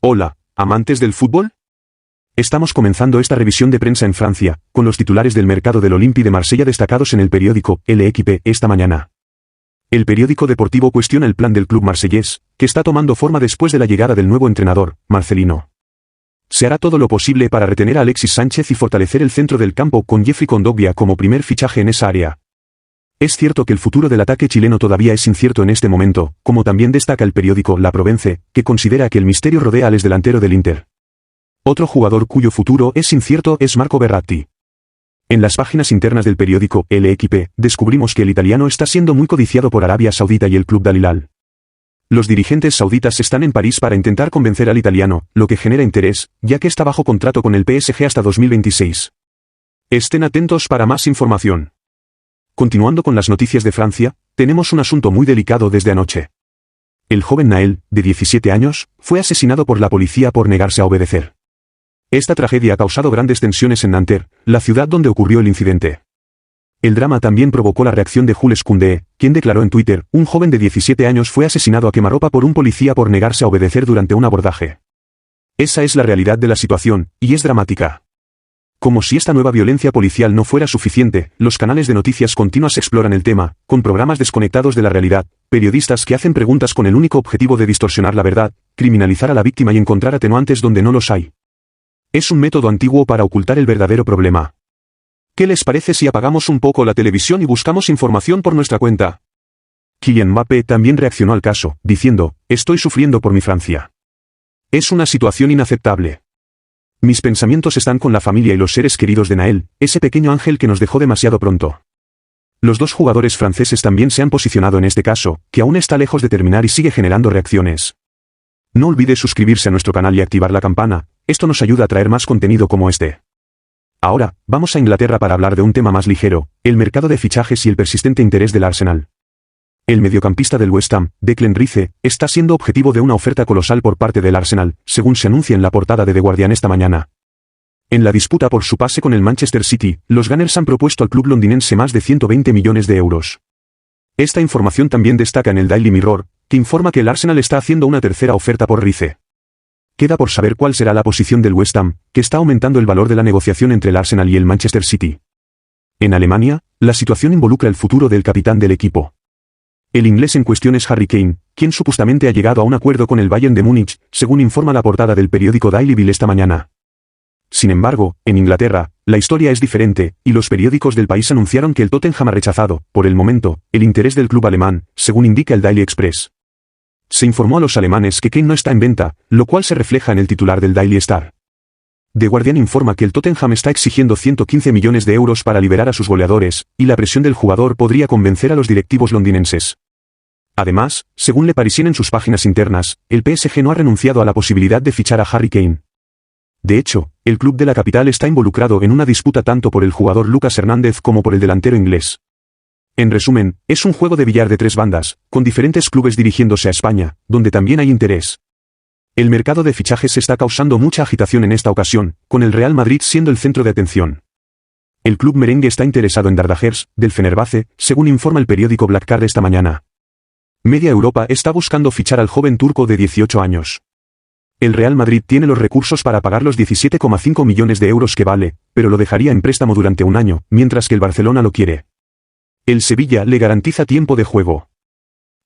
Hola, amantes del fútbol. Estamos comenzando esta revisión de prensa en Francia, con los titulares del mercado del Olympique de Marsella destacados en el periódico L'Équipe esta mañana. El periódico deportivo cuestiona el plan del club marsellés, que está tomando forma después de la llegada del nuevo entrenador, Marcelino. Se hará todo lo posible para retener a Alexis Sánchez y fortalecer el centro del campo con Jeffrey Kondogbia como primer fichaje en esa área. Es cierto que el futuro del ataque chileno todavía es incierto en este momento, como también destaca el periódico La Provence, que considera que el misterio rodea al exdelantero del Inter. Otro jugador cuyo futuro es incierto es Marco Verratti. En las páginas internas del periódico L'Équipe, descubrimos que el italiano está siendo muy codiciado por Arabia Saudita y el club de Al Hilal. Los dirigentes sauditas están en París para intentar convencer al italiano, lo que genera interés, ya que está bajo contrato con el PSG hasta 2026. Estén atentos para más información. Continuando con las noticias de Francia, tenemos un asunto muy delicado desde anoche. El joven Naël, de 17 años, fue asesinado por la policía por negarse a obedecer. Esta tragedia ha causado grandes tensiones en Nanterre, la ciudad donde ocurrió el incidente. El drama también provocó la reacción de Jules Koundé, quien declaró en Twitter: un joven de 17 años fue asesinado a quemarropa por un policía por negarse a obedecer durante un abordaje. Esa es la realidad de la situación, y es dramática. Como si esta nueva violencia policial no fuera suficiente, los canales de noticias continuas exploran el tema, con programas desconectados de la realidad, periodistas que hacen preguntas con el único objetivo de distorsionar la verdad, criminalizar a la víctima y encontrar atenuantes donde no los hay. Es un método antiguo para ocultar el verdadero problema. ¿Qué les parece si apagamos un poco la televisión y buscamos información por nuestra cuenta? Kylian Mbappé también reaccionó al caso, diciendo: estoy sufriendo por mi Francia. Es una situación inaceptable. Mis pensamientos están con la familia y los seres queridos de Naël, ese pequeño ángel que nos dejó demasiado pronto. Los dos jugadores franceses también se han posicionado en este caso, que aún está lejos de terminar y sigue generando reacciones. No olvides suscribirse a nuestro canal y activar la campana, esto nos ayuda a traer más contenido como este. Ahora, vamos a Inglaterra para hablar de un tema más ligero, el mercado de fichajes y el persistente interés del Arsenal. El mediocampista del West Ham, Declan Rice, está siendo objetivo de una oferta colosal por parte del Arsenal, según se anuncia en la portada de The Guardian esta mañana. En la disputa por su pase con el Manchester City, los Gunners han propuesto al club londinense más de 120 millones de euros. Esta información también destaca en el Daily Mirror, que informa que el Arsenal está haciendo una tercera oferta por Rice. Queda por saber cuál será la posición del West Ham, que está aumentando el valor de la negociación entre el Arsenal y el Manchester City. En Alemania, la situación involucra el futuro del capitán del equipo. El inglés en cuestión es Harry Kane, quien supuestamente ha llegado a un acuerdo con el Bayern de Múnich, según informa la portada del periódico Daily Mail esta mañana. Sin embargo, en Inglaterra, la historia es diferente, y los periódicos del país anunciaron que el Tottenham ha rechazado, por el momento, el interés del club alemán, según indica el Daily Express. Se informó a los alemanes que Kane no está en venta, lo cual se refleja en el titular del Daily Star. The Guardian informa que el Tottenham está exigiendo 115 millones de euros para liberar a sus goleadores, y la presión del jugador podría convencer a los directivos londinenses. Además, según Le Parisien en sus páginas internas, el PSG no ha renunciado a la posibilidad de fichar a Harry Kane. De hecho, el club de la capital está involucrado en una disputa tanto por el jugador Lucas Hernández como por el delantero inglés. En resumen, es un juego de billar de tres bandas, con diferentes clubes dirigiéndose a España, donde también hay interés. El mercado de fichajes está causando mucha agitación en esta ocasión, con el Real Madrid siendo el centro de atención. El club merengue está interesado en Dardagers, del Fenerbahce, según informa el periódico Black Card esta mañana. Media Europa está buscando fichar al joven turco de 18 años. El Real Madrid tiene los recursos para pagar los 17,5 millones de euros que vale, pero lo dejaría en préstamo durante un año, mientras que el Barcelona lo quiere. El Sevilla le garantiza tiempo de juego.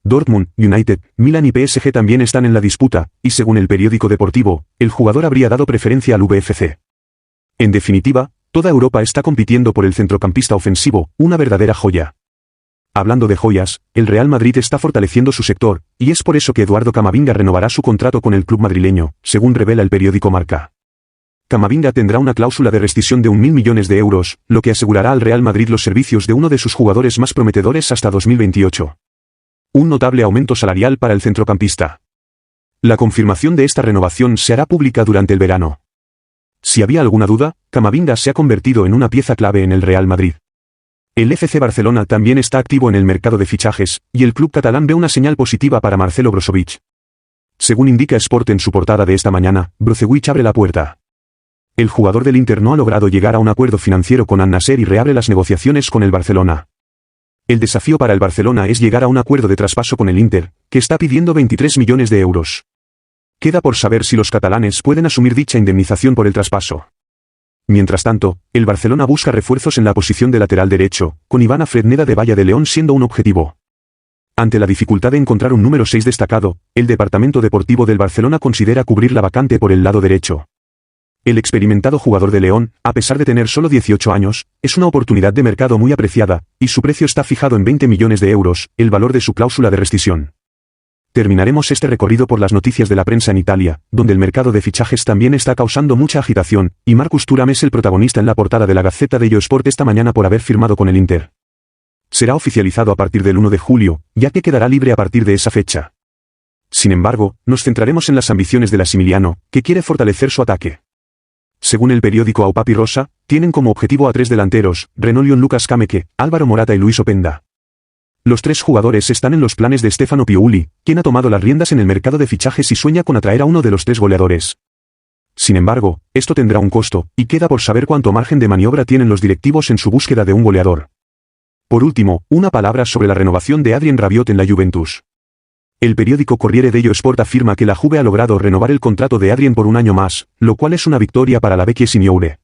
Dortmund, United, Milan y PSG también están en la disputa, y según el periódico deportivo, el jugador habría dado preferencia al VfC. En definitiva, toda Europa está compitiendo por el centrocampista ofensivo, una verdadera joya. Hablando de joyas, el Real Madrid está fortaleciendo su sector, y es por eso que Eduardo Camavinga renovará su contrato con el club madrileño, según revela el periódico Marca. Camavinga tendrá una cláusula de rescisión de 1.000 millones de euros, lo que asegurará al Real Madrid los servicios de uno de sus jugadores más prometedores hasta 2028. Un notable aumento salarial para el centrocampista. La confirmación de esta renovación se hará pública durante el verano. Si había alguna duda, Camavinga se ha convertido en una pieza clave en el Real Madrid. El FC Barcelona también está activo en el mercado de fichajes, y el club catalán ve una señal positiva para Marcelo Brozovic. Según indica Sport en su portada de esta mañana, Brozovic abre la puerta. El jugador del Inter no ha logrado llegar a un acuerdo financiero con Al Nassr y reabre las negociaciones con el Barcelona. El desafío para el Barcelona es llegar a un acuerdo de traspaso con el Inter, que está pidiendo 23 millones de euros. queda por saber si los catalanes pueden asumir dicha indemnización por el traspaso. Mientras tanto, el Barcelona busca refuerzos en la posición de lateral derecho, con Iván Fredneda de Valla de León siendo un objetivo. Ante la dificultad de encontrar un número 6 destacado, el departamento deportivo del Barcelona considera cubrir la vacante por el lado derecho. El experimentado jugador de León, a pesar de tener solo 18 años, es una oportunidad de mercado muy apreciada, y su precio está fijado en 20 millones de euros, el valor de su cláusula de rescisión. Terminaremos este recorrido por las noticias de la prensa en Italia, donde el mercado de fichajes también está causando mucha agitación, y Marcus Thuram es el protagonista en la portada de la Gazzetta dello Sport esta mañana por haber firmado con el Inter. Será oficializado a partir del 1 de julio, ya que quedará libre a partir de esa fecha. Sin embargo, nos centraremos en las ambiciones del Assimiliano, que quiere fortalecer su ataque. Según el periódico Aupapi Rosa, tienen como objetivo a 3 delanteros, Renolion Lucas Kameke, Álvaro Morata y Luis Openda. Los 3 jugadores están en los planes de Stefano Pioli, quien ha tomado las riendas en el mercado de fichajes y sueña con atraer a uno de los 3 goleadores. Sin embargo, esto tendrá un costo, y queda por saber cuánto margen de maniobra tienen los directivos en su búsqueda de un goleador. Por último, una palabra sobre la renovación de Adrien Rabiot en la Juventus. El periódico Corriere dello Sport afirma que la Juve ha logrado renovar el contrato de Adrien por un año más, lo cual es una victoria para la Vecchia Signore.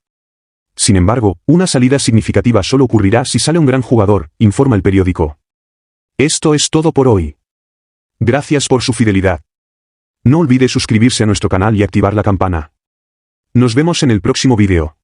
Sin embargo, una salida significativa solo ocurrirá si sale un gran jugador, informa el periódico. Esto es todo por hoy. Gracias por su fidelidad. No olvide suscribirse a nuestro canal y activar la campana. Nos vemos en el próximo vídeo.